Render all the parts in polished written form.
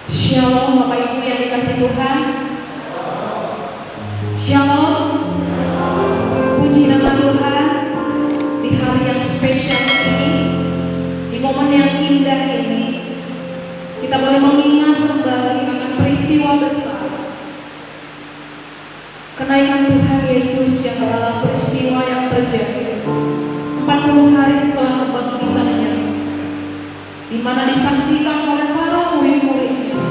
Shalom Bapak Ibu yang dikasih Tuhan. Shalom. Puji nama Tuhan. Di hari yang spesial ini, di momen yang indah ini, kita boleh mengingat kembali akan peristiwa besar kenaikan Tuhan Yesus yang adalah peristiwa yang terjadi 40 hari setelah kebangkitannya, di mana disaksikan oleh para murid-muridnya.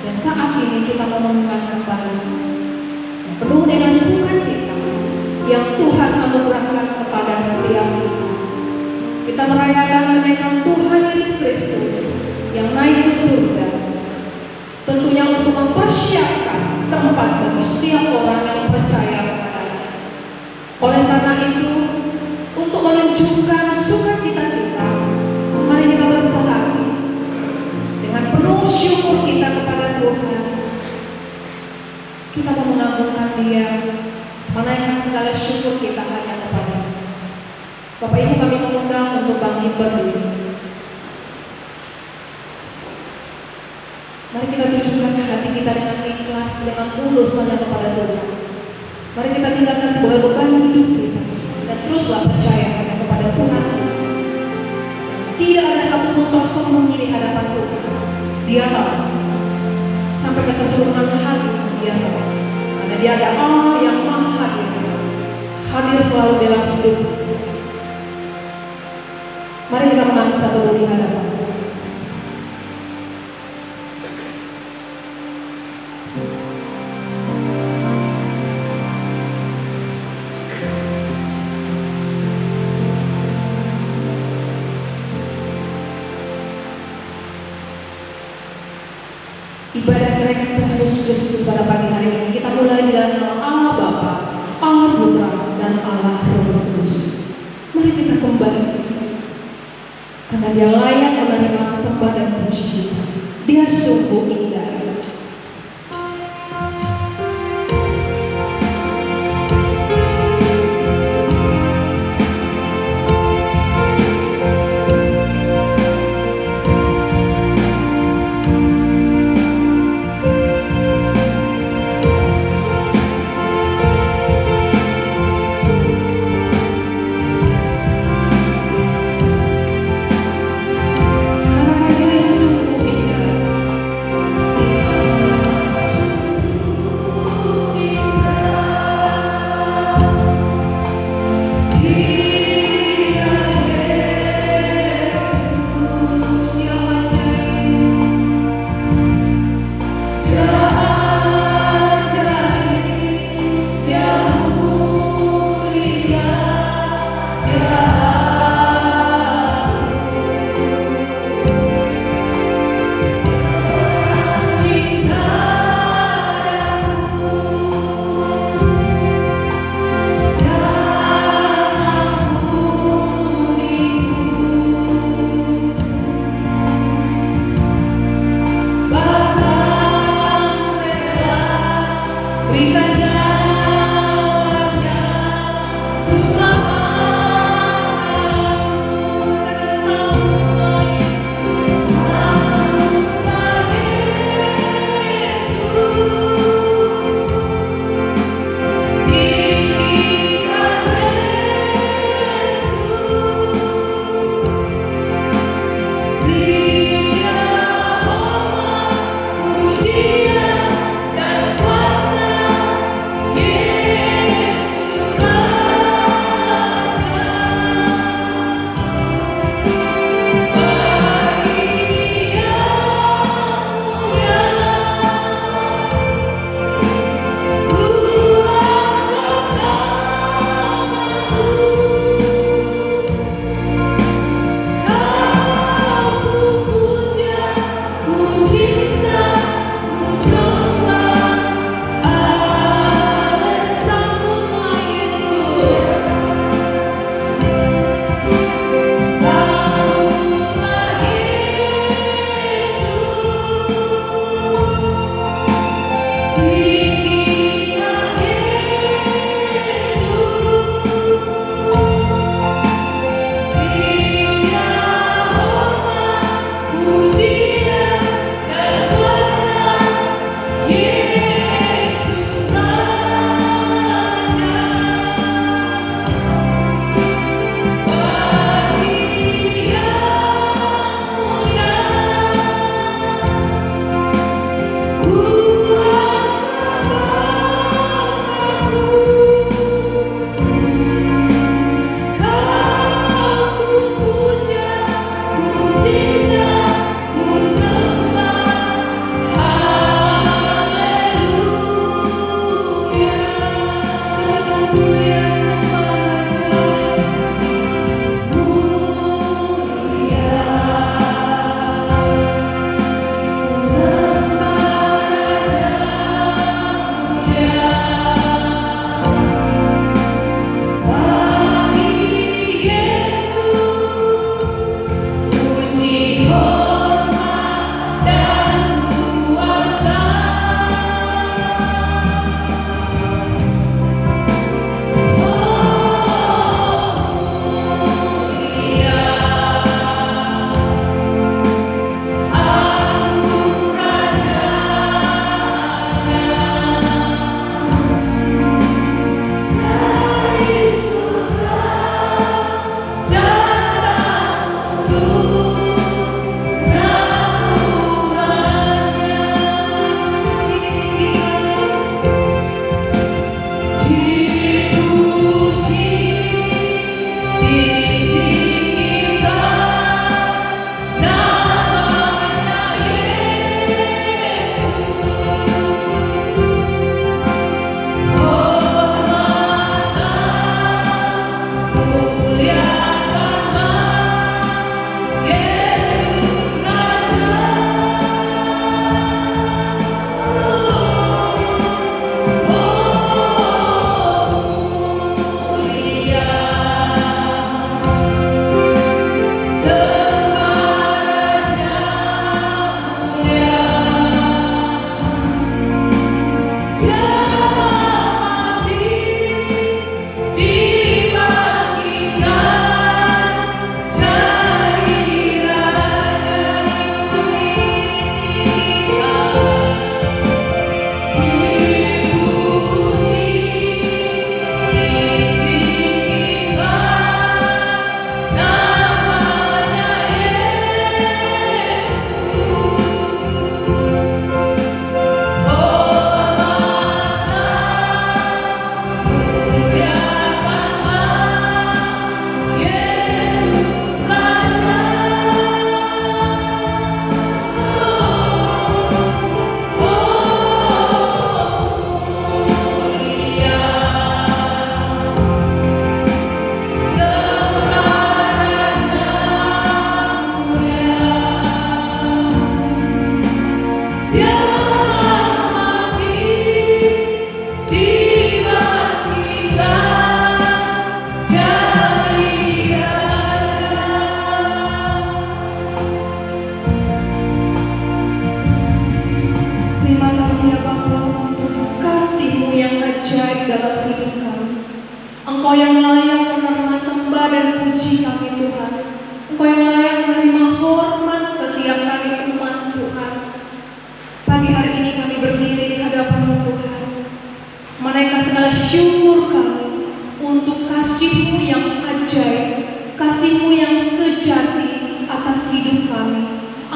Dan saat ini kita mau mengingat kembali penuh dengan sukacita yang Tuhan anugerahkan kepada setiap kita. Kita merayakan kenaikan Tuhan Yesus Kristus yang naik ke surga, tentunya untuk mempersiapkan tempat bagi setiap orang yang percaya kepadanya. Oleh karena itu, untuk menunjukkan sukacita kita, mari kita bersehati dengan penuh syukur kita kepada Tuhan. Kita mau mengagungkan Dia, menaikkan segala syukur kita hanya kepada-Nya. Bapak Ibu, kami mengundang untuk bangkit berdiri. Mari kita tujukan hati kita dengan ikhlas, dengan tulus hanya kepada Tuhan. Mari kita tinggalkan sebuah beban hidup kita dan teruslah percaya hanya kepada Tuhan. Tidak ada satupun tersembunyi di hadapan Tuhan. Dia tahu sampai ke keseluruhan hati. Dia tahu karena Dia ada Allah yang maha hadir selalu dalam hidup. Mari kita menangis satu di hadapan. Ibadah kenaikan Tuhan Yesus Kristus pada pagi hari ini kita mulai dengan nama Allah Bapa, Allah Putra, dan Allah Roh Kudus. Mari kita sembah karena Dia layak menerima sembah dan puji. Dia sungguh indah. Karena Dia sungguh indah.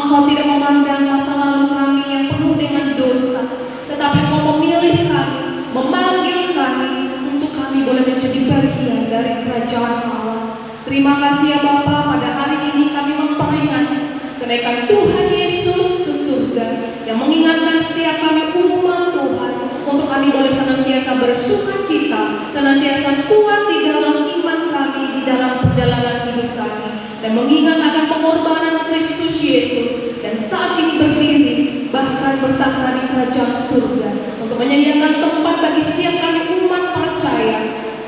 Engkau tidak memandang masa lalu kami yang penuh dengan dosa, tetapi Engkau memilih kami, memanggil kami untuk kami boleh menjadi bagian dari kerajaan Allah. Terima kasih ya Bapa, pada hari ini kami memperingati kenaikan Tuhan Yesus ke surga yang mengingatkan setiap kami umat Tuhan untuk kami boleh senantiasa bersuka cita, senantiasa kuat di dalam iman kami, di dalam perjalanan hidup kami, dan mengingat akan pengorbanan Kristus Yesus dan saat ini berdiri bahkan bertahta di kerajaan surga untuk menyediakan tempat bagi setiap kami umat percaya.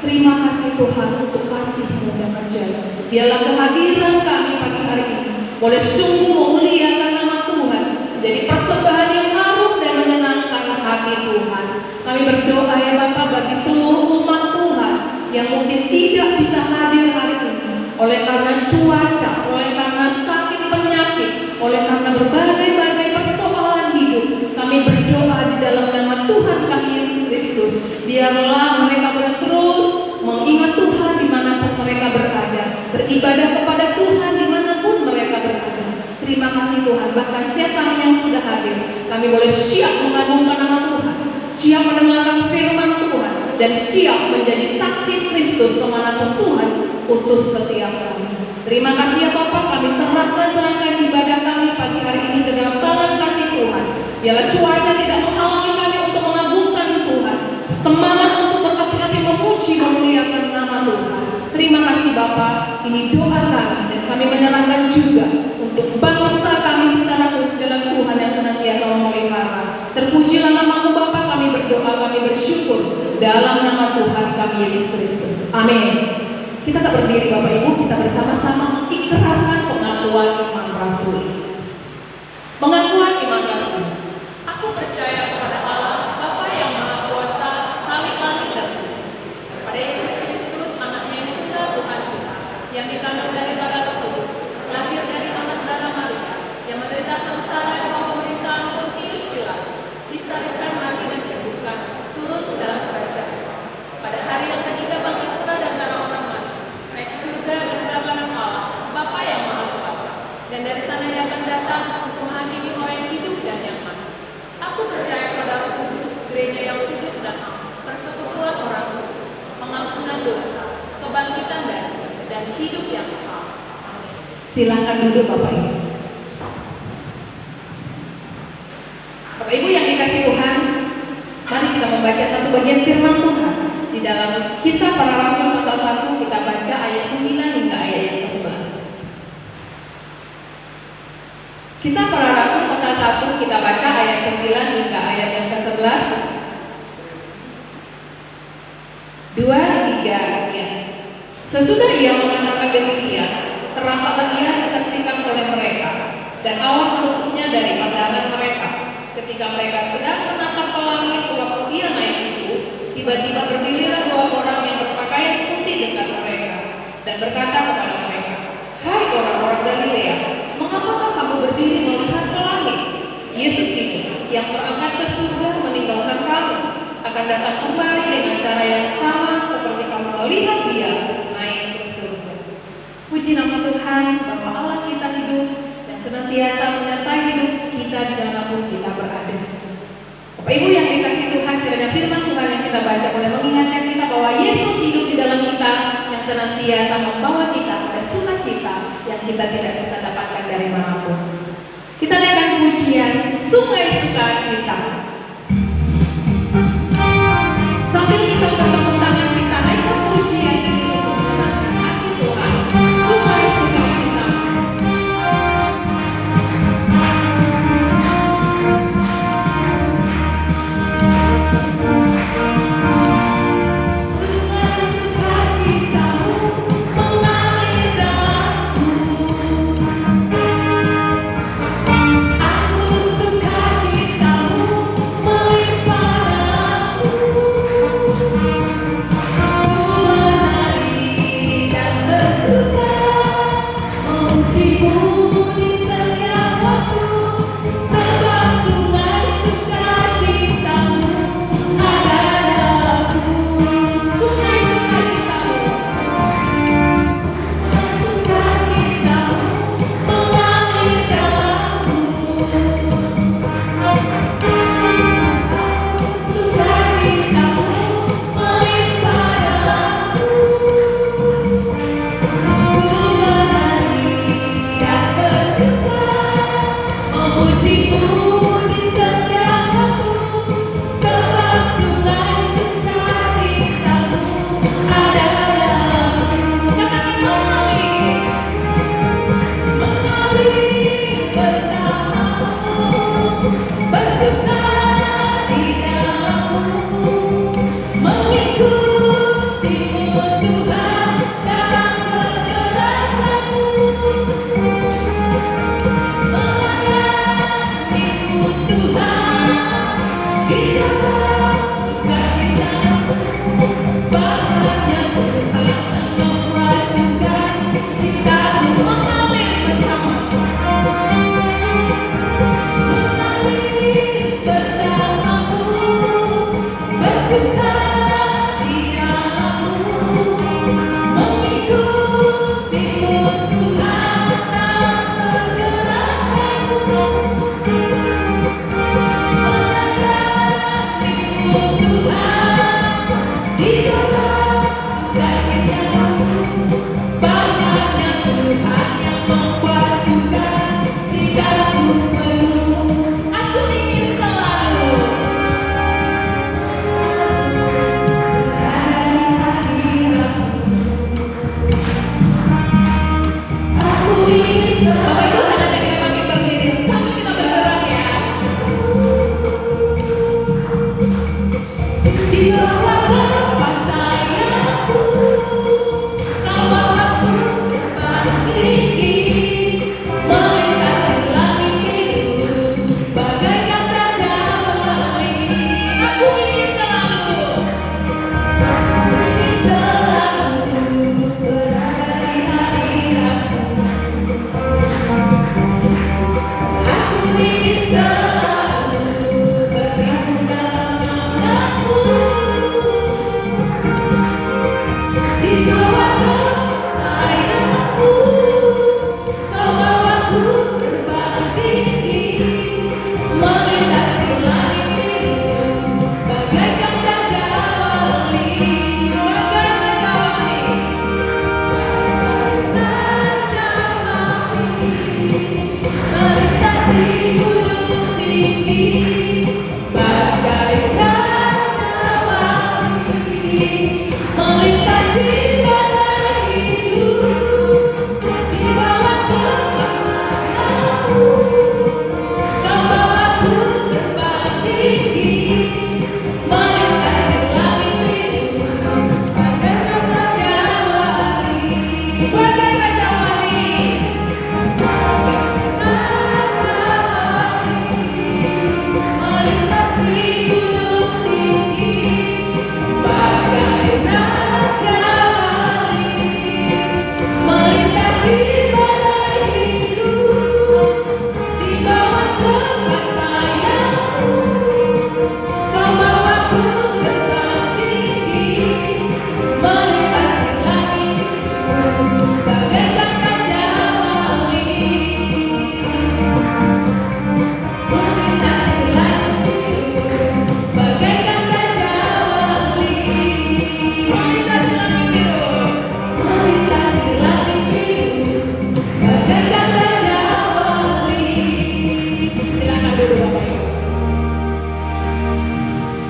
Terima kasih Tuhan untuk kasih-Mu dan kerja-Mu. Biarlah kehadiran kami pagi hari ini boleh sungguh memuliakan nama Tuhan, menjadi persembahan yang harum dan menyenangkan hati Tuhan. Kami berdoa ya Bapa bagi seluruh umat Tuhan yang mungkin tidak bisa hadir hari ini oleh karena cuaca, oleh karena sakit penyakit, oleh karena berbagai-bagai persoalan hidup. Kami berdoa di dalam nama Tuhan kami Yesus Kristus, biarlah mereka boleh terus mengingat Tuhan dimanapun mereka berada, beribadah kepada Tuhan dimanapun mereka berada. Terima kasih Tuhan, bahkan setiap kami yang sudah hadir, kami boleh siap mengagungkan nama Tuhan, siap mendengarkan firman Tuhan, dan siap menjadi saksi Kristus kemanapun Tuhan utus setiap kami. Terima kasih ya Bapak, kami serahkan ibadah kami pagi hari ini ke dalam tangan kasih Tuhan. Biarlah cuaca tidak menghalangi kami untuk mengagungkan Tuhan, semangat untuk berapi-api memuji memuliakan nama Tuhan. Terima kasih Bapak, ini doa kami dan kami menyerahkan juga untuk bangsa kami secara khusus dalam Tuhan yang senantiasa memelihara. Terpujilah nama-Mu Bapak, kami berdoa, kami bersyukur dalam nama Tuhan kami Yesus Kristus. Amin. Kita tak berdiri Bapak Ibu, kita bersama-sama mengikrarkan pengakuan iman rasul. Pengakuan iman rasul. Aku percaya kepada Allah, Bapa yang Maha Kuasa, Khalik langit dan bumi, kepada Yesus Kristus, Anaknya yang tunggal Tuhan kita, yang dikandung daripada Roh Kudus, lahir dari anak darah Maria, yang menderita sengsara di bawah pemerintahan Pontius Pilatus, disalibkan, mati dan dikuburkan, turun ke dalam kerajaan. Pada hari yang ketiga bangkit pula dan antara orang mati, naik ke surga bersama dengan Allah, Bapa yang Maha Kuasa, dan dari sana Ia akan datang untuk menghakimi orang yang hidup dan yang mati. Aku percaya kepada Roh Kudus, gereja yang kudus dan am, persekutuan orang kudus, pengampunan dosa, kebangkitan dan hidup yang kekal. Amin. Silakan duduk Bapak Ibu. Bapak Ibu yang dikasihi Tuhan, mari kita membaca satu bagian firman Tuhan di dalam Kisah Para Rasul pasal 1, kita baca ayat 9 hingga ayat yang ke-11. Kisah Para Rasul pasal 1, kita baca ayat 9 hingga ayat yang ke-11. 2, 3, ya. Sesudah Ia mengatakan demikian, terampaklah Ia disaksikan oleh mereka, dan awan menutupnya dari pandangan mereka. Ketika mereka sedang menatap ke langit waktu Ia naik itu, tiba-tiba berdirilah 2 orang yang berpakaian putih dekat mereka, dan berkata kepada mereka, "Hai orang-orang Galilea, mengapakah kamu berdiri melihat ke langit? Yesus ini yang terangkat ke surga meninggalkan kamu, akan datang kembali dengan cara yang sama seperti kamu melihat Dia naik ke surga." Puji nama Tuhan, Bapa Allah kita hidup dan senantiasa menyertai hidup kita dimanapun kita berada. Bapak Ibu yang dikasihi Tuhan, kiranya firman Tuhan yang kita baca boleh mengingatkan kita bahwa Yesus hidup di dalam kita, yang senantiasa membawa kita pada sukacita yang kita tidak bisa dapatkan dari manapun. Kita naikkan pujian Sungai Sukacita. Sambil kita bertepuk tangan, kita naikkan pujian ini untuk menyenangkan hati Tuhan. Sungai Sukacita. Aku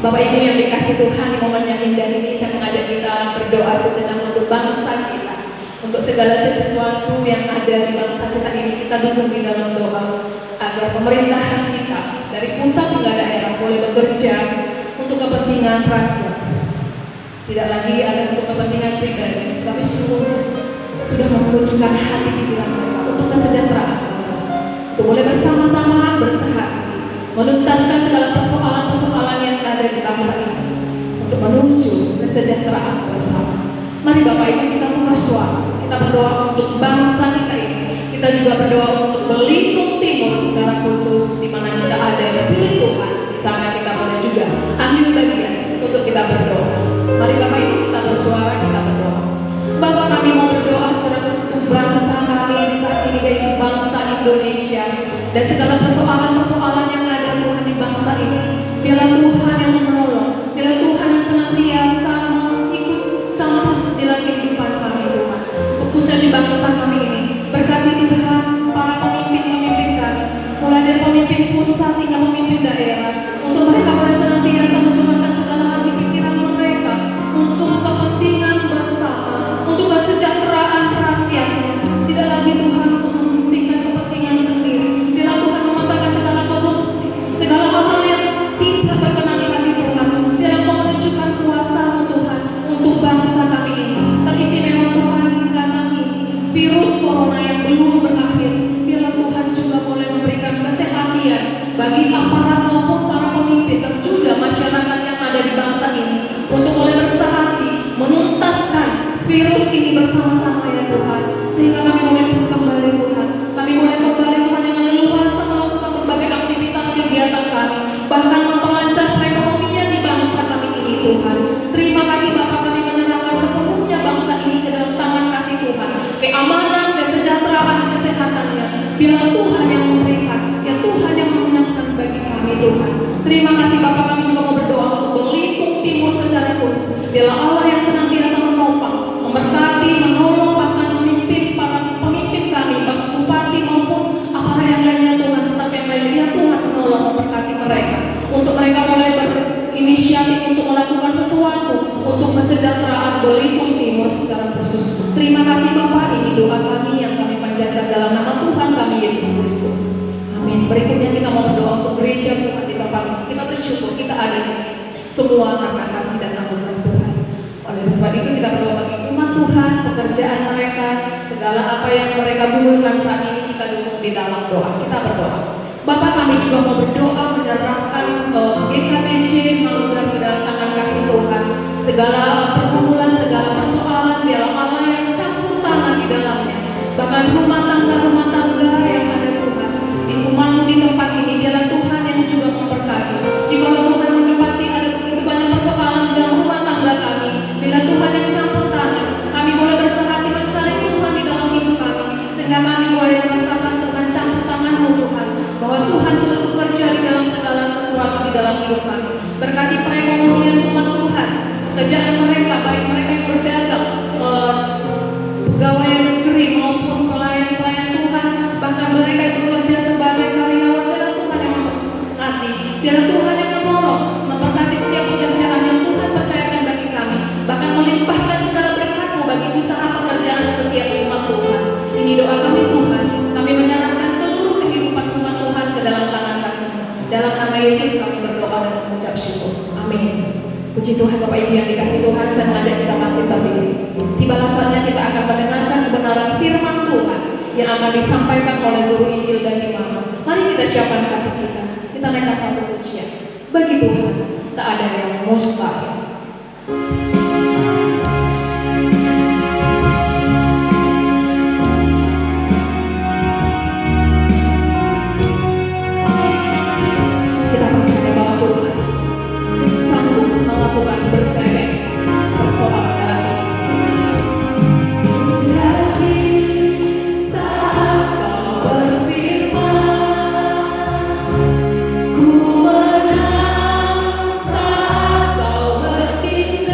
Bapak Ibu yang dikasih Tuhan, di momen yang indah ini saya mengajak kita berdoa sejenak untuk bangsa kita, untuk segala sesuatu yang ada di bangsa kita ini. Kita dukung di dalam doa agar pemerintahan kita dari pusat hingga daerah boleh bekerja untuk kepentingan rakyat, tidak lagi ada untuk kepentingan pribadi, tapi sudah menunjukkan hati pikiran mereka untuk kesejahteraan bangsa, untuk boleh bersama-sama bersehati menuntaskan segala persoalan-persoalan yang ada di bangsa ini untuk menuju kesejahteraan bersama. Mari Bapak Ibu kita buka suara, kita berdoa untuk bangsa kita ini. Kita juga berdoa untuk Belitung Timur secara khusus di mana kita ada yang pilih Tuhan. Di sana kita boleh juga ambil bagian untuk kita berdoa. Mari Bapak Ibu kita bersuara, kita berdoa. Bapak, kami mau berdoa secara khusus untuk bangsa kami di saat ini, yaitu bangsa Indonesia, dan segala persoalan-persoalan yang ada Tuhan di bangsa ini. Biarlah Tuhan yang menolong, biarlah Tuhan yang senantiasa ikut campur dalam kehidupan kami Tuhan, khususnya di bangsa kami ini. Berkati Tuhan para pemimpin kami, mulai dari pemimpin sehingga kami boleh pulih kembali Tuhan. Kami boleh kembali Tuhan dengan leluasa melakukan berbagai aktivitas kegiatan kami, bahkan memperlancar perekonomian di bangsa kami ini Tuhan. Terima kasih Bapa, kami menyerahkan sepenuhnya bangsa ini ke dalam tangan kasih Tuhan. Keamanan, kesejahteraan, kesehatannya, biarlah Tuhan yang memberikan, ya Tuhan yang mengenyangkan bagi kami Tuhan. Terima kasih Bapa, kami juga mau berdoa untuk Belitung Timur secara khusus. Biarlah Allah yang senantiasa menopang, memberkati, menolong, bahkan memimpin para pemimpin kami, baik bupati maupun aparat yang lainnya Tuhan, staf yang lainnya. Biar Tuhan menolong, memberkati mereka, untuk mereka mulai berinisiatif untuk melakukan sesuatu untuk kesejahteraan Belitung Timur secara khusus. Terima kasih Bapak, ini doa kami yang kami panjatkan dalam nama Tuhan kami Yesus Kristus. Amin. Berikutnya kita mau berdoa untuk gereja Tuhan di Bapak. Kita bersyukur kita ada di sini. Semua karena kasih dan anugerah Tuhan. Oleh sebab itu kita berdoa bagi umat Tuhan, pekerjaan mereka, segala apa yang mereka butuhkan saat ini kita dukung di dalam doa. Kita berdoa. Bapak, kami juga mau berdoa menyerahkan GKBJ Manggar ke dalam tangan kasih Tuhan. Segala pergumulan, segala persoalan, biarlah Allah yang campur tangan di dalamnya. Bahkan rumah tangga yang ada Tuhan, di umatmu di tempat ini, biarlah Tuhan yang juga memberkati. Jika Tuhan mendapati ada begitu banyak persoalan di dalam rumah tangga kami, bila Tuhan yang campur tangan, kami boleh bersehati mencari Tuhan di dalam hidup kami, sehingga kami boleh merasakan Tuhan campur tangan-Mu Tuhan, bahwa Tuhan turut bekerja di dalam segala sesuatu di dalam hidup kami. Berkati perekonomian umat Tuhan, pekerjaan mereka, baik mereka yang berdagang, pegawai negeri maupun pelayan-pelayan Tuhan, bahkan mereka yang bekerja sebagai karyawan, biarlah Tuhan yang memberkati, biarlah Tuhan yang menolong, memberkati setiap pekerjaan yang Tuhan percayakan bagi kami, bahkan melimpahkan segala berkat-Mu bagi usaha pekerjaan setiap umat Tuhan. Ini doa kami Tuhan, kami menyerahkan seluruh kehidupan umat Tuhan ke dalam tangan kasih-Mu. Dalam nama Yesus kami berdoa dan mengucap syukur. Amin. Puji Tuhan Bapak Ibu yang dikasih Tuhan, saya mengajak kita bangkit berdiri. Tiba masanya kita akan mendengarkan kebenaran firman Tuhan yang akan disampaikan oleh guru Injil dan Imam. Mari kita siapkan hati kita. Kita naikkan satu pujian. Bagi Tuhan tak ada yang mustahil. Kita percaya bahwa Tuhan sanggup melakukan berbagai persoalan dalam hidup. Saat Kau berfirman, ku menang. Saat Kau bertindak,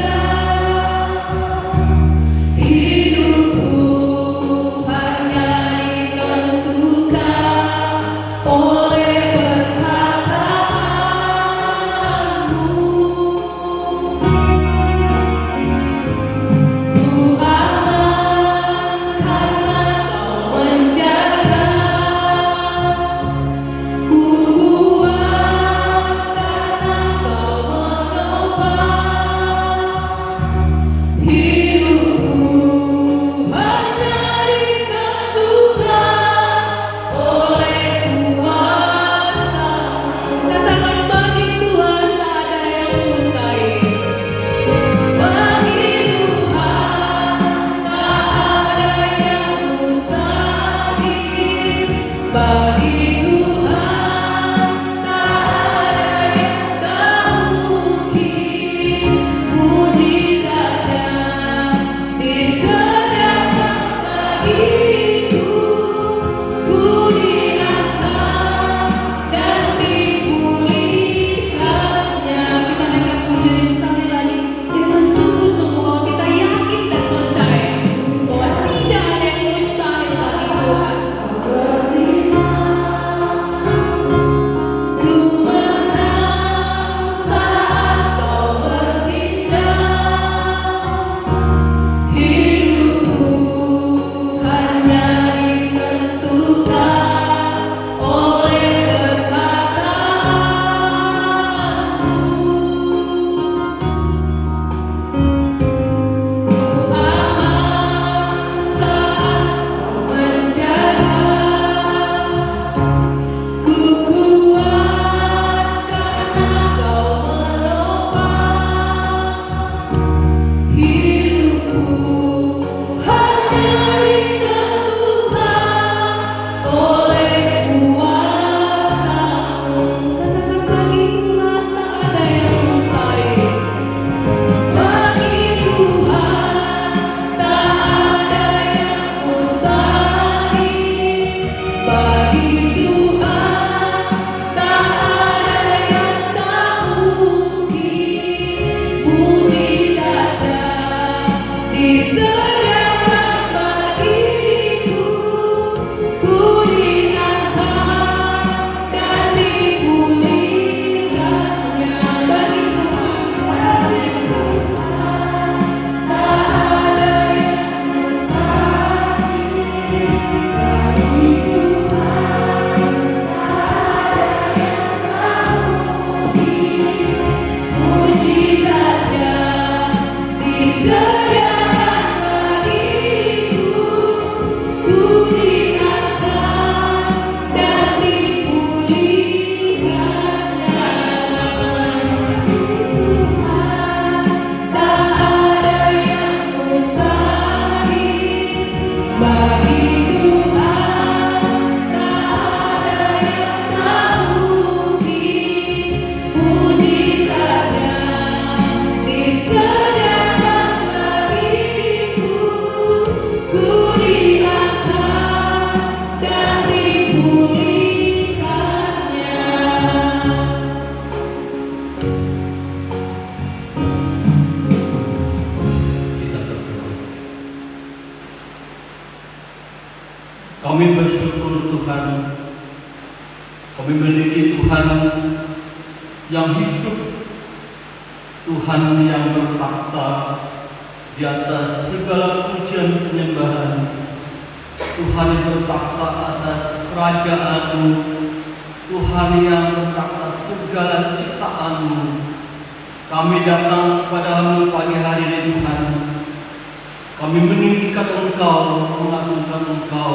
Kami memiliki Tuhan yang hidup, Tuhan yang bertakhta di atas segala pujian penyembahan, Tuhan yang bertakhta atas kerajaan-Mu, Tuhan yang bertakhta segala ciptaan-Mu. Kami datang kepada-Mu pagi hari ini Tuhan. Kami meninggikan Engkau, mengagungkan Engkau.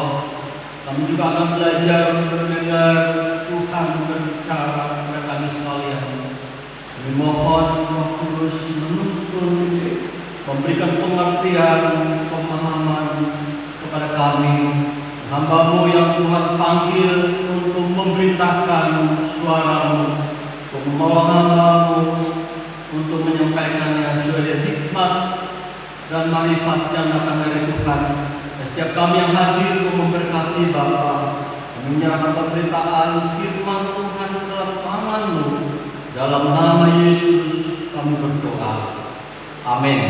Kami juga akan belajar mendengar Tuhan berbicara kepada kami sekalian. Kami mohon Roh Kudus menuntun, memberikan pengertian, pemahaman kepada kami, hamba-Mu yang Tuhan panggil untuk memberitakan suara-Mu, untuk membawa hamba-Mu untuk menyampaikannya sesuai dengan hikmat dan marifat yang datang dari Tuhan. Setiap kami yang hadir memberkati Bapa, kami menyerahkan pemberitaan firman Tuhan dalam tangan-Mu. Dalam nama Yesus kami berdoa. Amin.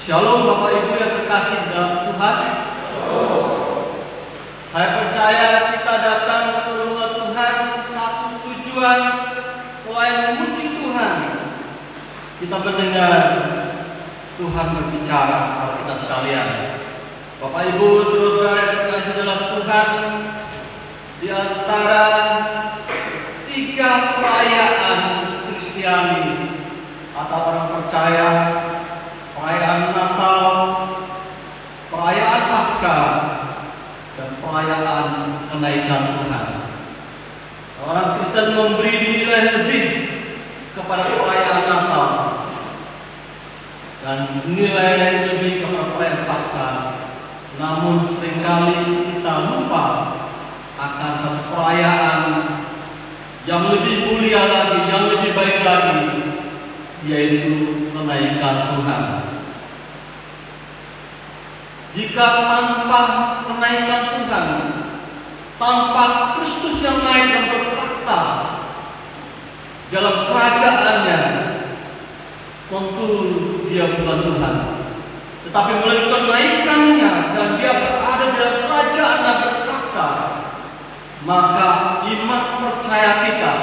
Shalom Bapak Ibu yang terkasih dalam Tuhan. Saya percaya kita datang ke rumah Tuhan satu tujuan selain memuji Tuhan. Kita mendengar Tuhan berbicara kepada kita sekalian. Bapak Ibu, saudara-saudara yang terkasih dalam Tuhan, di antara 3 perayaan Kristiani atau orang percaya, perayaan Natal, perayaan Paskah, dan perayaan kenaikan Tuhan. Orang Kristen memberi nilai lebih kepada perayaan Natal dan nilai lebih kepada perayaan Paskah. Namun seringkali kita lupa akan satu perayaan yang lebih mulia lagi, yang lebih baik lagi, yaitu kenaikan Tuhan. Jika tanpa kenaikan Tuhan, tanpa Kristus yang naik dan bertakhta dalam kerajaannya, tentu dia bukan Tuhan. Tetapi melalui kenaikannya dan dia berada dalam kerajaan dan bertakhta, maka iman percaya kita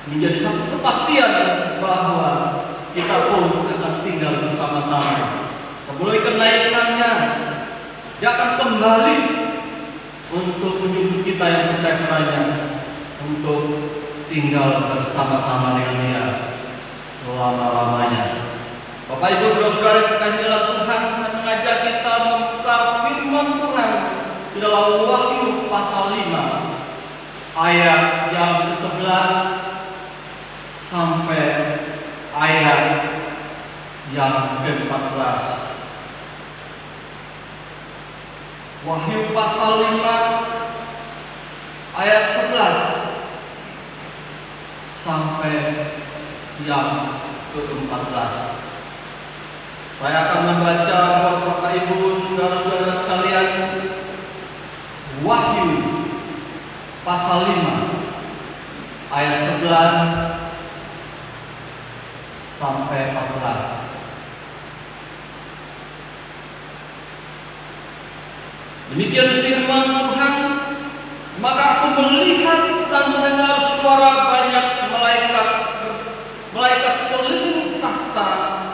menjadi satu kepastian bahwa kita pun akan tinggal bersama-sama. Melalui kenaikannya, dia akan kembali untuk menjemput kita yang percaya kepadanya untuk tinggal bersama-sama dengan dia selama-lamanya. Bapak Ibu saudara-saudara yang terkasih dalam Tuhan, saya mengajak kita membuka firman Tuhan di dalam Wahyu pasal 5 ayat yang ke-11 sampai ayat yang ke-14. Wahyu pasal 5 ayat 11 sampai yang ke-14. Saya akan membaca Bapak Ibu saudara-saudara sekalian, Wahyu pasal 5 ayat 11 sampai 14. Demikian firman Tuhan, maka aku melihat dan mendengar suara banyak malaikat sekeliling takhta,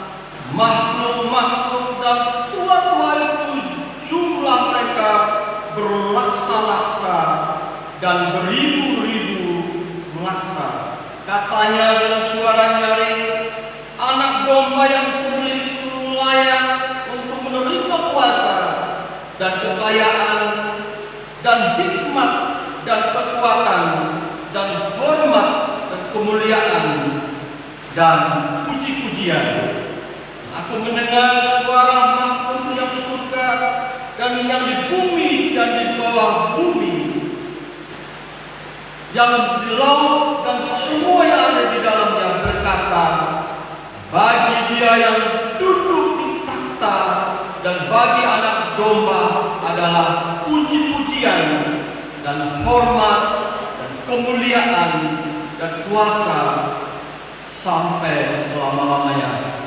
makhluk-makhluk dan tua-tua itu jumlah mereka berlaksa-laksa dan beribu-ribu melaksa. Katanya dengan suara nyaring, anak domba yang sembelih itu layak untuk menerima kuasa dan kekayaan dan hikmat dan kekuatan dan hormat dan kemuliaan dan puji-pujian. Aku mendengar suara makhluk yang di surga dan yang di bumi dan di bawah bumi, yang di laut dan semua yang ada di dalamnya berkata, bagi Dia yang duduk di takhta dan bagi anak domba adalah puji-pujian dan hormat dan kemuliaan dan kuasa sampai selama-lamanya.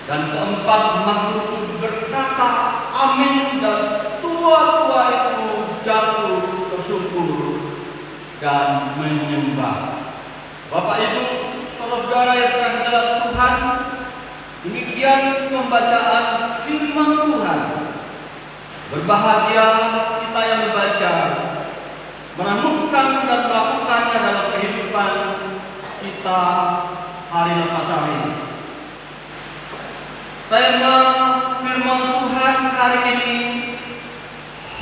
Dan keempat makhluk itu berkata, amin, dan tua-tua itu jatuh tersungkur. dan menyembah. Bapak Ibu, saudara-saudara yang terkasih dalam Tuhan, demikian pembacaan firman Tuhan. Berbahagia kita yang membaca, merenungkan dan melakukannya dalam kehidupan kita hari lepas hari. Tema firman Tuhan hari ini,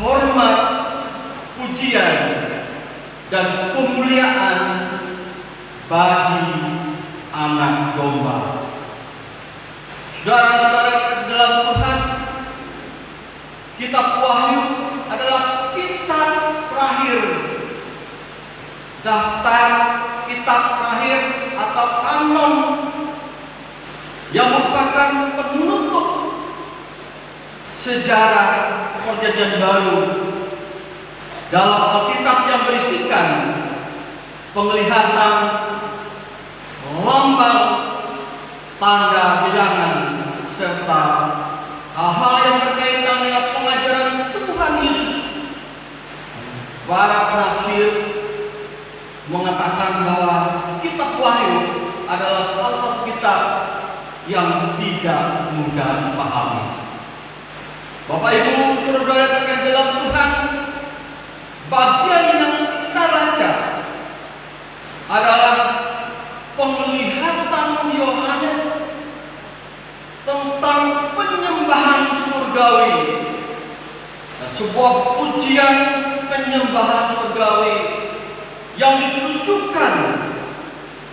hormat, pujian, dan kemuliaan bagi anak domba. Saudara-saudara dalam Tuhan, kitab Wahyu adalah kitab terakhir, daftar kitab terakhir atau kanon yang merupakan penutup sejarah Perjanjian Baru dalam Alkitab yang berisikan penglihatan, lambang, tanda bilangan, serta hal-hal yang berkaitan dengan pengajaran Tuhan Yesus. Para penafsir mengatakan bahwa kitab Wahyu adalah salah satu kitab yang tidak mudah dipahami. Bapak Ibu, saudara terkasih dalam Tuhan, bagian yang kita baca adalah penglihatan Yohanes tentang penyembahan surgawi, sebuah pujian penyembahan surgawi yang ditujukan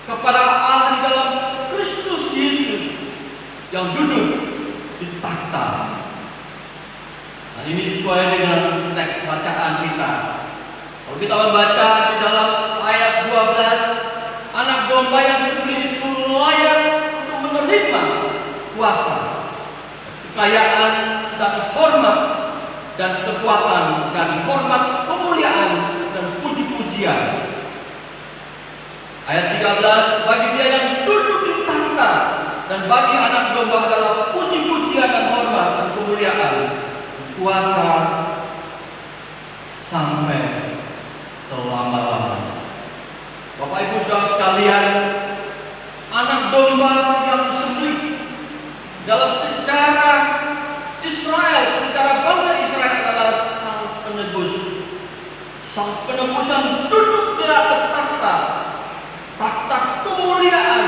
kepada Allah di dalam Kristus Yesus yang duduk di takhta. Nah, ini sesuai dengan teks bacaan kita. Kalau kita membaca di dalam ayat 12, anak domba yang sendiri itu layak untuk menerima kuasa, kekayaan dan hormat dan kekuatan dan hormat, kemuliaan dan puji-pujian. Ayat 13, bagi dia yang duduk di takhta dan bagi anak domba adalah puji-pujian dan hormat dan kemuliaan, kuasa sampai selama-lamanya. Bapak Ibu saudara sekalian, anak domba yang disembelih dalam sejarah Israel, sejarah bangsa Israel adalah sang penebus. Sang penebus yang duduk di atas takhta, takhta kemuliaan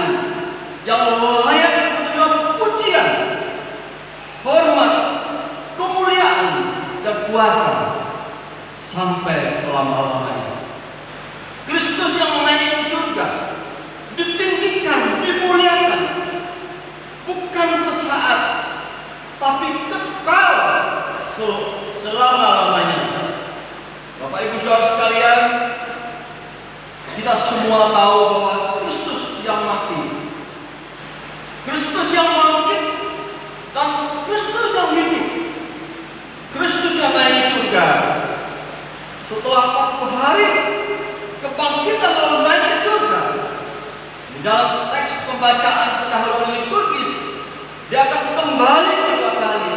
yang layak menerima pujian, hormat, kemuliaan, dan kuasa sampai selama-lamanya. Kristus yang naik ke surga, ditinggikan, dimuliakan, bukan sesaat, tapi kekal selama-lamanya. Bapak Ibu saudara sekalian, kita semua tahu bahwa Kristus yang mati, Kristus yang bangkit, dan Kristus yang hidup, Kristus yang naik surga. Setelah 40 hari kebangkitan lalu naik surga. Di dalam teks pembacaan pendahuluan liturgis, dia akan kembali kedua kali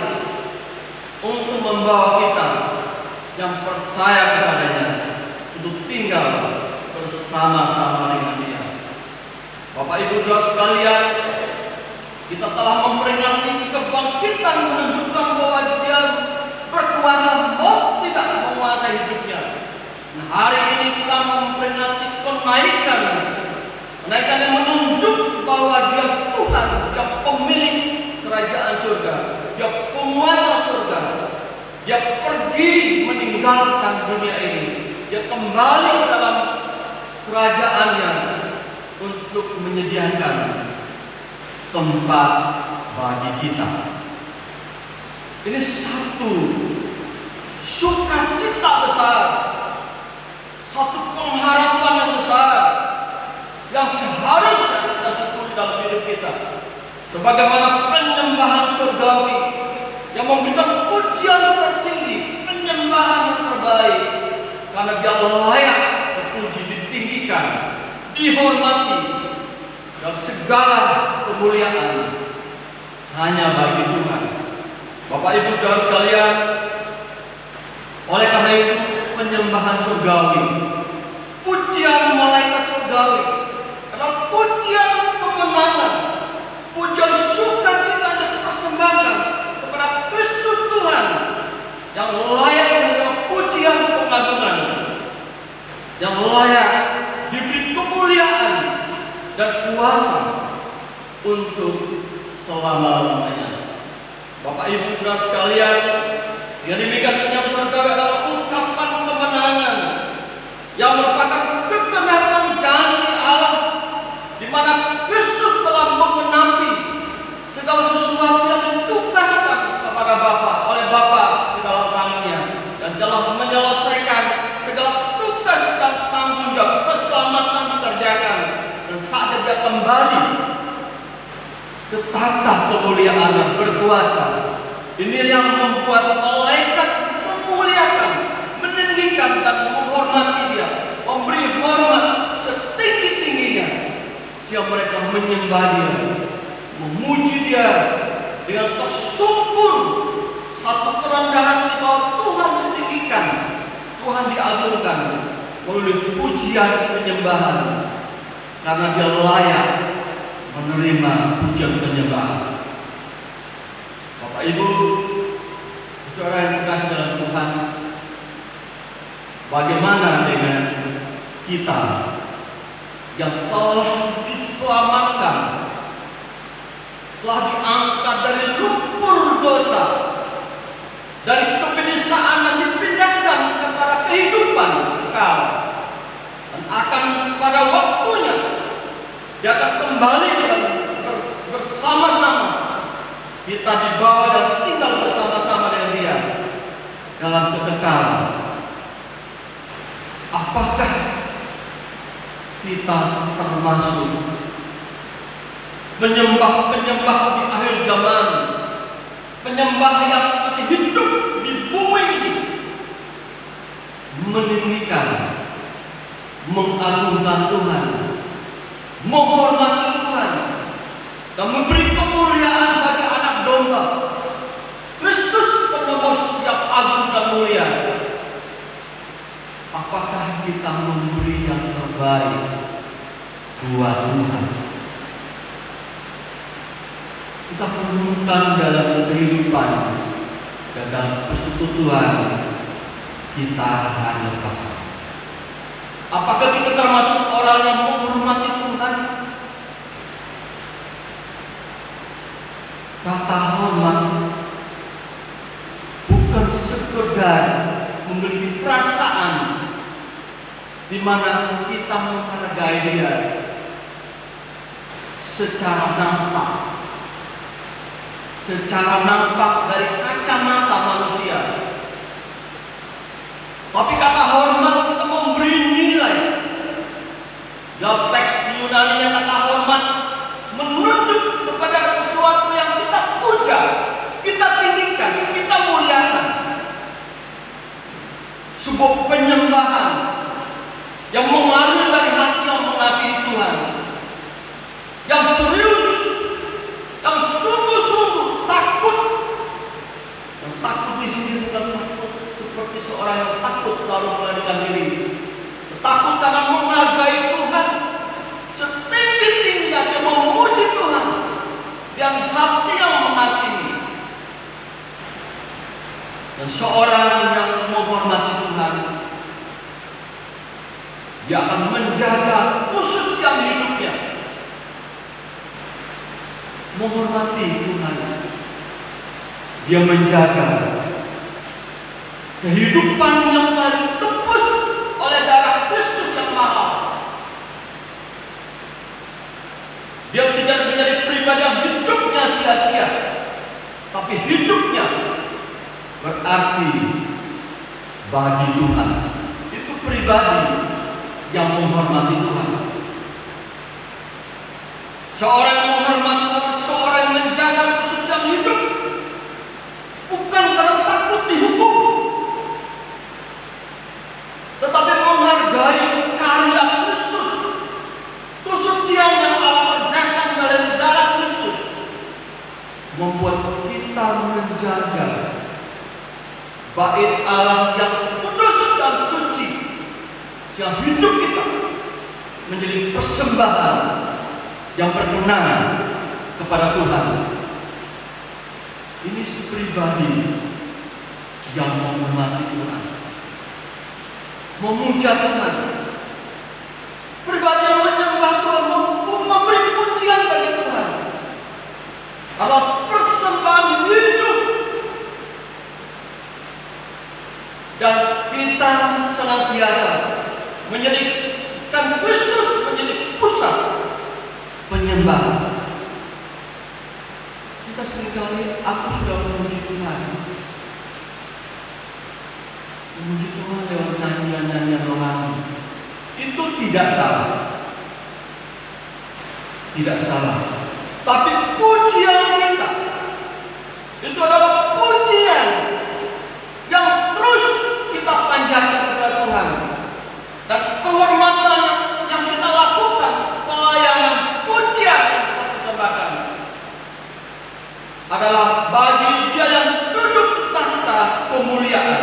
untuk membawa kita yang percaya kepadanya untuk tinggal bersama-sama dengan dia. Bapak Ibu saudara sekalian, kita telah memperingati kebangkitan menunjukkan bahwa dia berkuasa, maut tidak menguasai hidupnya. Nah, hari ini kita memperingati kenaikan yang menunjuk bahwa dia Tuhan, dia pemilik kerajaan surga, dia penguasa surga. Dia pergi meninggalkan dunia ini, dia kembali ke dalam kerajaannya untuk menyediakan tempat bagi kita. Ini satu sukacita besar, satu pengharapan yang besar yang seharusnya kita syukuri dalam hidup kita. Sebagaimana penyembahan surgawi yang memberikan pujian tertinggi, penyembahan yang terbaik, karena dia layak terpuji, ditinggikan, dihormati, dan segala kemuliaan hanya bagi Tuhan. Bapak Ibu saudara sekalian, oleh karena itu penyembahan surgawi, pujian pujian kemenangan, pujian sukacita yang dipersembahkan kepada Kristus Tuhan yang layak menerima pujian pengagungan, yang layak diberi kemuliaan dan kuasa untuk selama-lamanya. Bapak Ibu Saudara sekalian, yang demikian penyampaian kami adalah ungkapan kemenangan yang merupakan kegenapan janji Allah, di mana Kristus telah mengenapi segala sesuatu yang ditugaskan kepada oleh Bapa di dalam tangannya, dan telah menyelesaikan segala tugas dan tanggung jawab keselamatan dikerjakan, dan saat dia kembali ke tahta kemuliaan yang berkuasa. Ini yang membuat malaikat memuliakan, meninggikan dan menghormati dia, memberi hormat setinggi-tingginya. Siapa mereka menyembah dia, memuji dia dengan tersungkur, satu kerendahan di bawah Tuhan ditinggikan, Tuhan diagungkan melalui pujian penyembahan, karena dia layak menerima pujian penyembahan. Bapak Ibu, saudara yang dikasihi dalam Tuhan, bagaimana dengan kita yang telah diselamatkan, telah diangkat dari lumpur dosa, dari kebinasaan dan dipindahkan kepada kehidupan kekal, dan akan pada waktunya dia akan kembali dan bersama-sama kita dibawa dan tinggal bersama-sama dengan dia dalam kekekalan. Apakah kita termasuk penyembah-penyembah di akhir zaman, penyembah yang masih hidup di bumi ini, meninggikan, mengagungkan Tuhan, menghormati Tuhan, dan memberi kemuliaan bagi anak domba Kristus penebus yang agung dan mulia? Apakah kita memberi yang terbaik buat Tuhan? Kita perlukan dalam kehidupan dan dalam persekutuan kita hanya pasang. Apakah kita termasuk orang yang menghormati Tuhan? Kata hormat bukan sekedar memiliki perasaan di mana kita menghargai dia secara nampak dari kacamata manusia. Tapi kata hormat itu memberi nilai. Dalam teks Yunani yang kata hormat menunjuk kepada sesuatu yang kita puja, kita tinggikan, kita muliakan. Sebuah penyembahan yang mengalir dari hati yang mengasihi Tuhan, yang serius, yang sungguh-sungguh takut. Dan takut di sini bukan takut seperti seorang yang takut lalu melarikan diri, takut karena menghargai Tuhan setinggi-tingginya, dia memuji Tuhan yang hati yang mengasihi. Dan seorang yang menghormati Tuhan, dia akan menjaga kesucian hidupnya. Menghormati Tuhan, dia menjaga kehidupan yang telah ditebus oleh darah Kristus yang mahal. Dia tidak menjadi pribadi yang hidupnya sia-sia, tapi hidupnya berarti bagi Tuhan. Itu pribadi yang menghormati Tuhan. Seorang yang menghormati Tuhan, seorang yang menjaga kesucian hidup, bukan karena takut dihukum, tetapi menghargai karya Kristus, kesucian yang Allah kerjakan dari darah Kristus, membuat kita menjaga bait Allah yang kudus dan suci, yang hidup kita menjadi persembahan yang berkenan kepada Tuhan. Ini pribadi yang menghormati Tuhan, memuja Tuhan, pribadi yang menyembah Tuhan, memberi pujian bagi Tuhan. Kalau persembahan hidup, dan kita senantiasa menjadikan Kristus menjadi pusat penyembahan. Kita seringkali, aku sudah memuji Tuhan, memuji Tuhan lewat nyanyian-nyanyian rohani. Itu tidak salah, tidak salah. Tapi pujian kita itu adalah pujian yang terus kita panjatkan kepada Tuhan, dan kehormatan yang kita lakukan, pelayanan, pujian yang kita persembahkan adalah bagi Dia yang duduk tahta kemuliaan.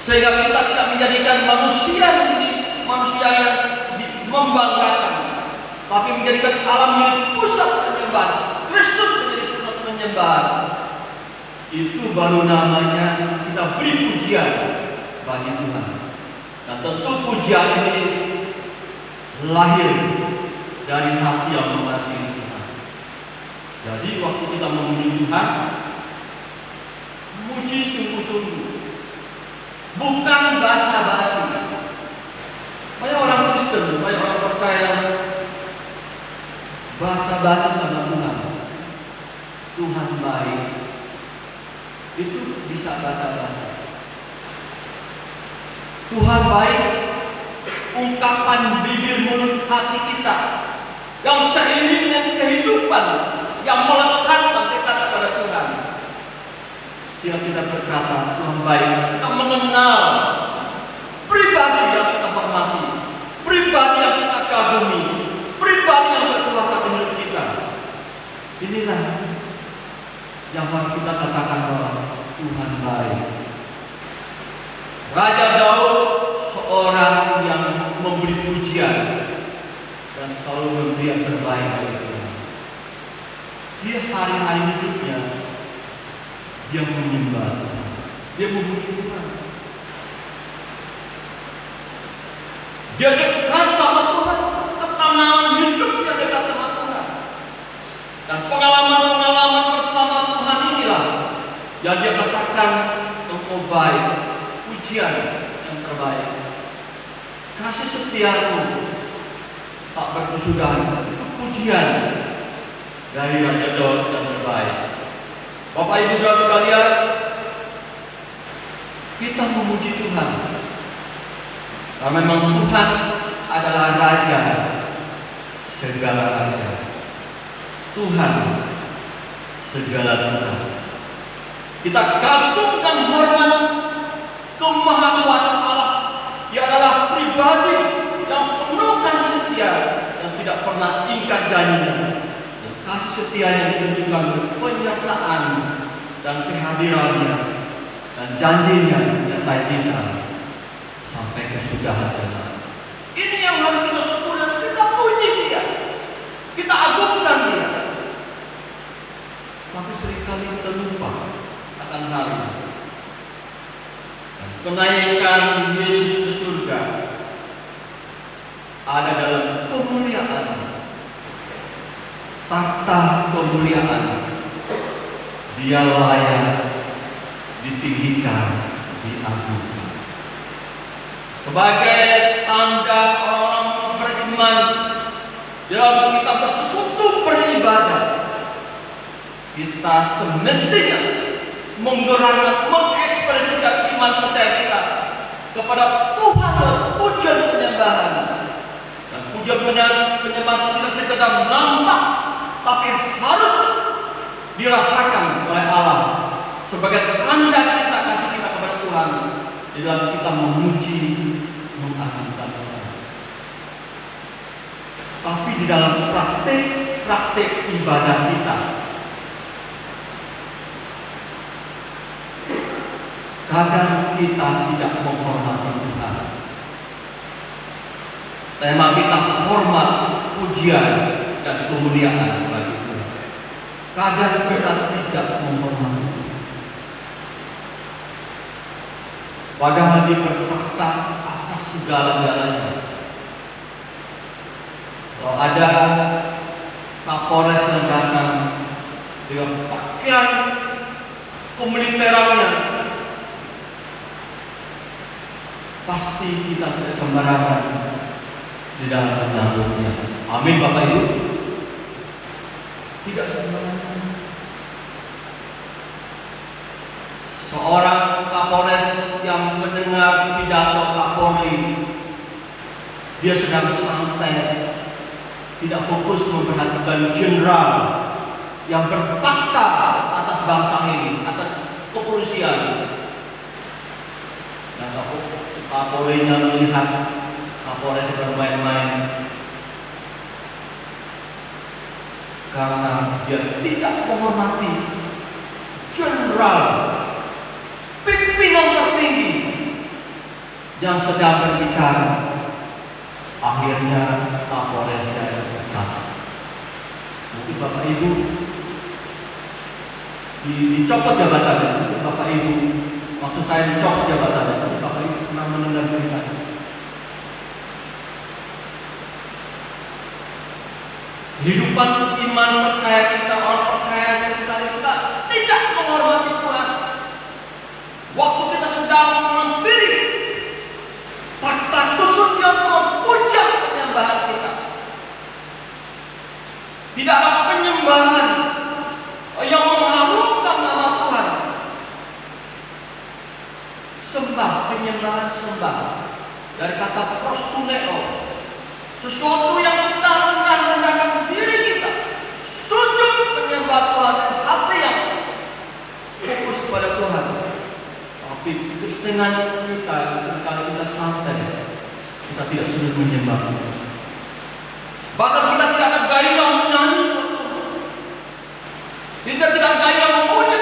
Sehingga kita tidak menjadikan manusia menjadi manusia yang membanggakan, tapi menjadikan alam menjadi pusat penyembahan, Kristus menjadi pusat penyembahan. Itu baru namanya kita beri pujian bagi Tuhan. Dan tentu pujian ini lahir dari hati yang mengasihi Tuhan. Jadi waktu kita memuji Tuhan, memuji sungguh-sungguh, bukan basa-basi. Banyak orang Kristen, banyak orang percaya basa-basi sama Tuhan. Tuhan baik, itu bisa basa-basi. Tuhan baik, ungkapan bibir, mulut, hati kita yang seiring dengan kehidupan yang melekat dekat kepada Tuhan. Siap kita berkata Tuhan baik, kita mengenal pribadi yang kita hormati, pribadi yang kita kagumi, pribadi yang berkuasa di hidup kita. Inilah yang harus kita katakan bahwa Tuhan baik. Raja Daud seorang yang memberi pujian dan selalu memberi yang terbaik bagi Tuhan. Dia hari-hari hidupnya dia menyembah Tuhan, dia memuji Tuhan. Dia dekat sama Tuhan, ketenangan hidupnya dekat sama Tuhan. Dan pengalaman-pengalaman bersama Tuhan inilah yang dia katakan engkau baik, pujian yang terbaik. Kasih setiamu tak berkesudahan, itu pujian dari Raja Daud yang terbaik. Bapak Ibu Saudara sekalian, kita memuji Tuhan karena memang Tuhan adalah Raja segala raja, Tuhan segala Tuhan. Kita gabungkan hormat kemahakuasaan Allah. Dia adalah pribadi yang penuh kasih setia, yang tidak pernah ingkar janjinya. Kasih setianya ditunjukkan penyertaan dan kehadirannya dan janjinya menyertai kita sampai kesudahan zaman. Ini yang harus kita syukuri, kita puji Dia, kita agungkan Dia. Tapi seringkali kita lupa akan hal ini. Kenaikan Yesus ke surga ada dalam kemuliaan, tahta kemuliaan. Dia layak ditinggikan, diagungkan. Sebagai tanda orang-orang beriman dalam kita bersekutu beribadah, kita semestinya menggerakkan, mengekspresikan iman percaya kita kepada Tuhan dan pujian penyembahan. Dan pujian penyembahan tidak sekedar nampak, tapi harus dirasakan oleh Allah sebagai tanda cinta kasih kita kepada Tuhan di dalam kita memuji, mengagungkan Tuhan. Tapi di dalam praktek ibadah kita, kadang kita tidak menghormati Tuhan. Tema kita hormat, pujian, dan kemuliaan bagi Tuhan. Kadang kita tidak menghormati, padahal Dia bertakhta atas segala-galanya. Kalau ada Kapolres yang datang dengan pakaian kemiliterannya, pasti kita tidak sembarangan di dalam menyambutnya. Amin Bapak Ibu. Tidak sembarangan. Seorang Kapolres yang mendengar pidato Kapolri, dia sedang santai, tidak fokus memperhatikan jenderal yang bertakhta atas bangsa ini, atas kepolisian. Dan Kapolrinya melihat Kapolres bermain-main karena dia tidak menghormati jenderal, pimpinan tertinggi yang sedang berbicara. Akhirnya Kapolresnya dipecat. Mungkin Bapak Ibu dicopot jabatannya. Mungkin Bapak Ibu, maksud saya dicopot jabatannya. Tapi Bapak Ibu pernah mendengar berita ini. Kehidupan iman percaya kita, orang percaya seringkali kita tidak menghormati Tuhan. Waktu kita sedang menghampiri takhta kesucian Tuhan, pujian penyembahan kita, tidak ada penyembahan yang mengharumkan nama Tuhan. Sembah, penyembahan sembah, dari kata proskuneo, sesuatu yang kita rendahkan diri kita, sujud menyembah Tuhan, hati yang fokus kepada Tuhan. Tapi kesetengah kita, kalau kita santai, kita tidak sujud menyembah. Bahkan kita tidak ada gairah menyanyi, kita tidak ada gairah memuji,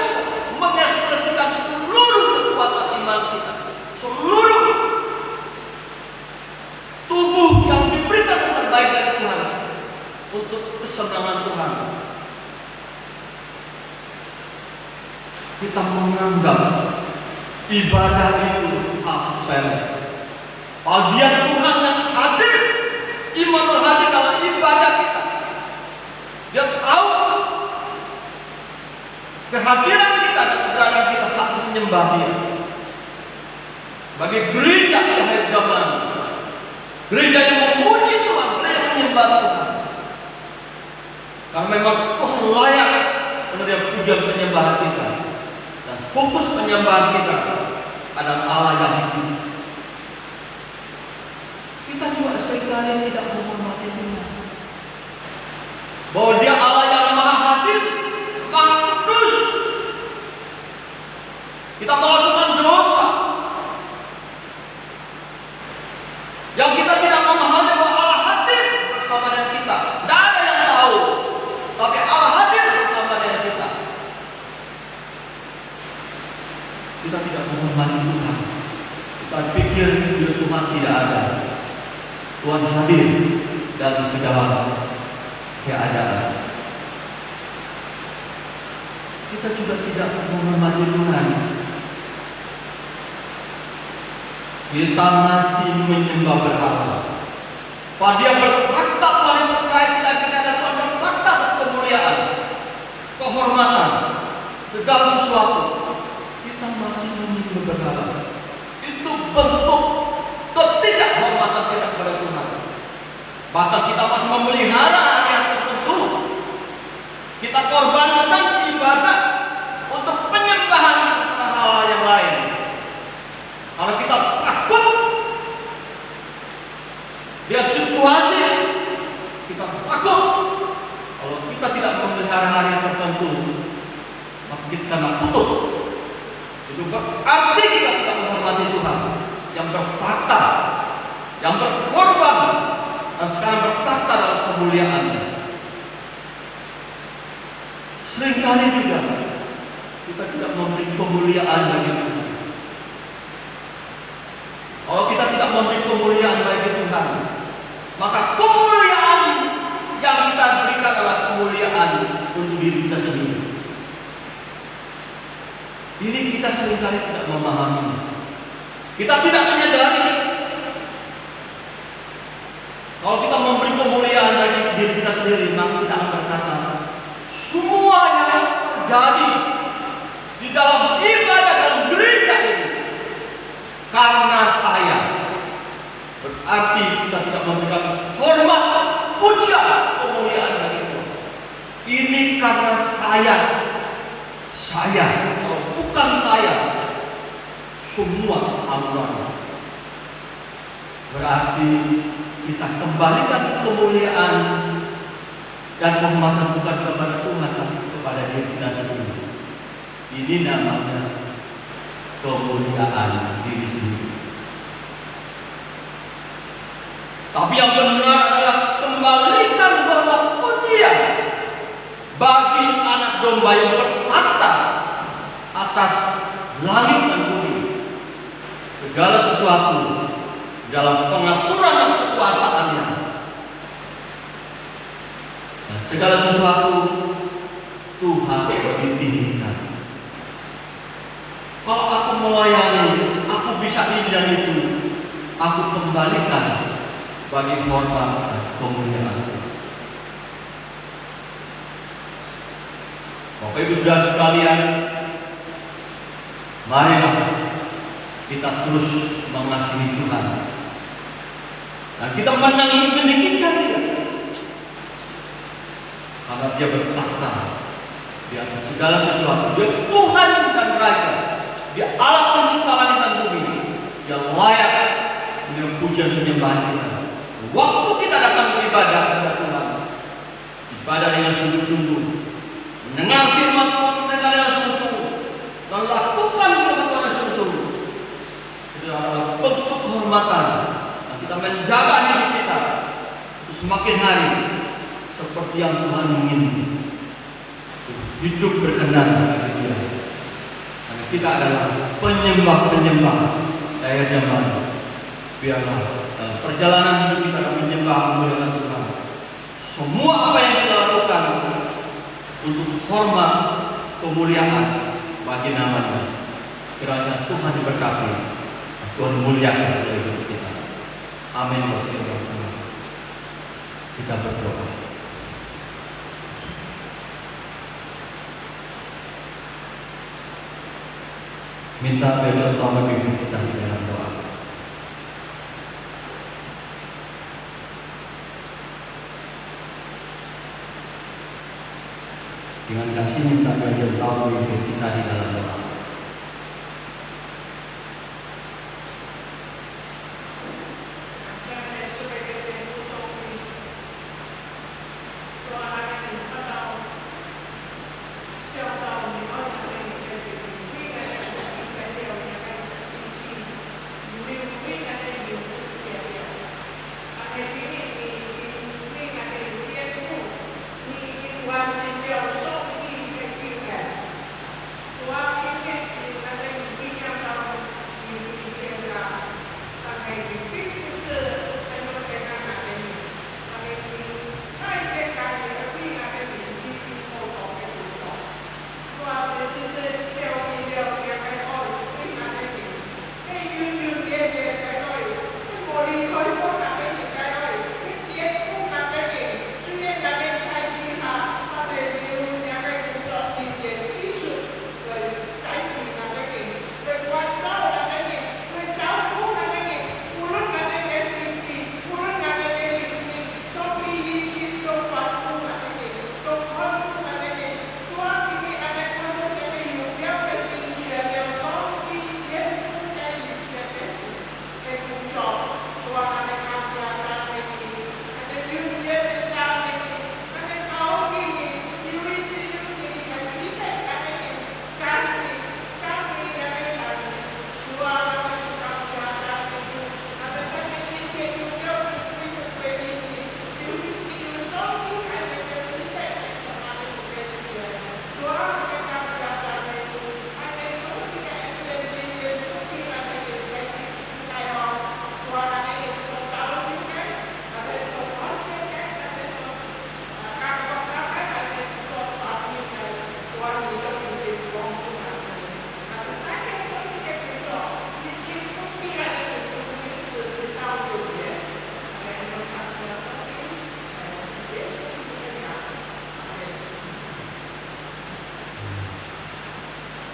mengekspresikan seluruh kekuatan iman kita, seluruh tubuh yang diberikan yang terbaik dari Tuhan untuk kesenangan Tuhan. Kita menganggap ibadah itu sepele. Bagian Tuhan yang hadir, Immanuel hadir dalam ibadah kita. Dia tahu kehadiran kita dan keberadaan kita saat menyembah Dia. Bagi gereja di akhir zaman, gereja yang memuji Tuhan, gereja yang menyembah Tuhan. Karena memang Tuhan layak menerima pujian penyembahan kita. Dan fokus penyembahan kita adalah Allah yang hidup. Kita juga seringkali tidak menghormati Tuhan, bahwa Dia Allah yang maha hadir, maha kudus. Kita melakukan dosa yang kita tidak memahami bahwa Allah hadir bersama dengan kita. Tidak ada yang tahu, tapi Allah hadir bersama dengan kita. Kita tidak menghormati Tuhan. Kita pikir Tuhan tidak ada. Tuhan hadir dalam segala keadaan. Kita juga tidak menghormati Tuhan. Kita masih menyembah berhala. Bahwa Dia bertakhta, paling percaya kita ada Tuhan bertakhta atas kemuliaan, kehormatan, segala sesuatu. Kita masih menyembah berhala. Itu bentuk ketidakhormatan kita kepada Tuhan. Bahkan kita masih memelihara yang tertentu. Kita korbankan ibadah untuk penyembahan hal yang lain. Kalau kita takut lihat situasi, kita takut kalau kita tidak memelihara hari yang tertentu, maka kita kena kutuk. Itu berarti kita tidak menghormati Tuhan yang bertakhta, yang berkorban, dan sekarang bertakhta dalam kemuliaan-Nya. Seringkali juga kita tidak memberi kemuliaan bagi Tuhan. Kalau kita tidak memberi kemuliaan bagi Tuhan, maka kemuliaan yang kita berikan adalah kemuliaan untuk diri kita sendiri. Ini kita seringkali tidak memahami. Kita tidak menyadari kalau kita memberi kemuliaan bagi diri kita sendiri, maka kita akan berkata, semua yang terjadi di dalam ibadah dalam gereja ini karena saya, berarti kita tidak memberikan hormat, pujian, kemuliaan bagi Tuhan. Ini karena saya, kalau bukan saya, semua Allah. Berarti kita kembalikan kemuliaan dan penghormatan bukan kepada Tuhan, tapi kepada diri kita sendiri. Ini namanya kemuliaan diri sendiri. Tapi yang benar adalah kembalikan hormat pujian bagi anak domba yang bertahta atas langit dan bumi. Segala sesuatu dalam pengaturan dan kekuasaannya. Dan segala sesuatu Tuhan ditinggikan. Kalau aku melayani, aku bisa ini dan itu, aku kembalikan bagi hormat dan kemuliaan. Bapak Ibu Saudara sekalian, marilah kita terus mengasihi Tuhan dan kita meninggikan Dia, karena Dia bertakhta di atas segala sesuatu. Dia Tuhan dan Raja, Dia Allah pencipta langit dan bumi. Dia layak dengan pujian penyembahan kita. Waktu kita datang beribadah kepada Tuhan, ibadah dengan sungguh-sungguh, mendengar firman Tuhan dengan sungguh-sungguh, dan lakukan firman Tuhan dengan sungguh-sungguh. Itu adalah bentuk kehormatan, dan kita menjaga diri kita untuk semakin hari seperti yang Tuhan inginkan, hidup berkenan bagi Dia. Karena kita adalah penyembah-penyembah daya zaman. Biarlah dalam perjalanan hidup kita menyembah memuliakan Tuhan. Semua apa yang kita lakukan untuk hormat kemuliaan bagi nama-Nya. Kiranya Tuhan diberkati, Tuhan muliakan dari hidup kita. Amin. Kita berdoa. Minta bela utama hidup kita di dalam doa. Dengan kasih minta bela utama hidup kita di dalam doa. Wow.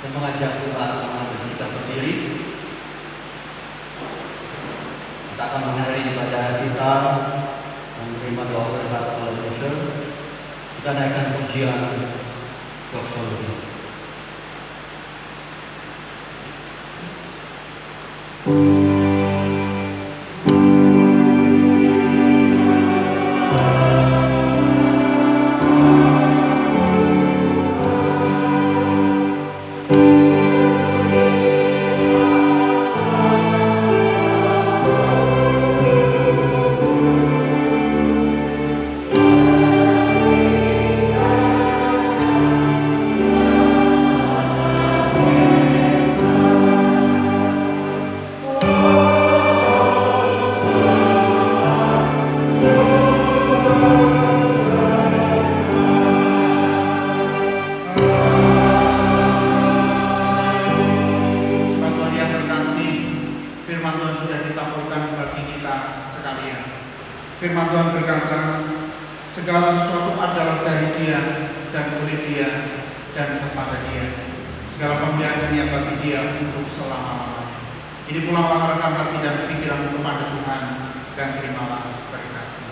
Saya mengajak Tuhan untuk bersikap berdiri. Kita akan mengakhiri ibadah kita menerima doa berkat oleh Tuhan. Kita naikkan pujian doksologi. Firman Tuhan berkata, segala sesuatu adalah dari Dia dan oleh Dia dan kepada Dia. Segala pembiakannya bagi Dia untuk selama-lamanya. Ini pulanglah rekam hati dan pikiranmu kepada Tuhan dan terimalah berkat-Nya.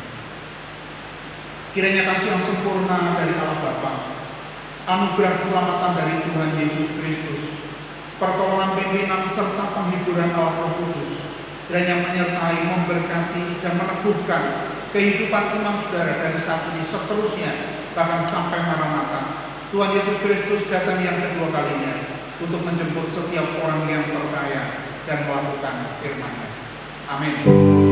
Kiranya kasih yang sempurna dari Allah Bapa, anugerah keselamatan dari Tuhan Yesus Kristus, pertolongan pimpinan serta penghiburan Allah Roh Kudus kiranya menyertai, memberkati, dan meneguhkan kehidupan iman saudara dari saat ini seterusnya, bahkan sampai Maranatha. Tuhan Yesus Kristus datang yang kedua kalinya untuk menjemput setiap orang yang percaya dan melakukan firman-Nya. Amin.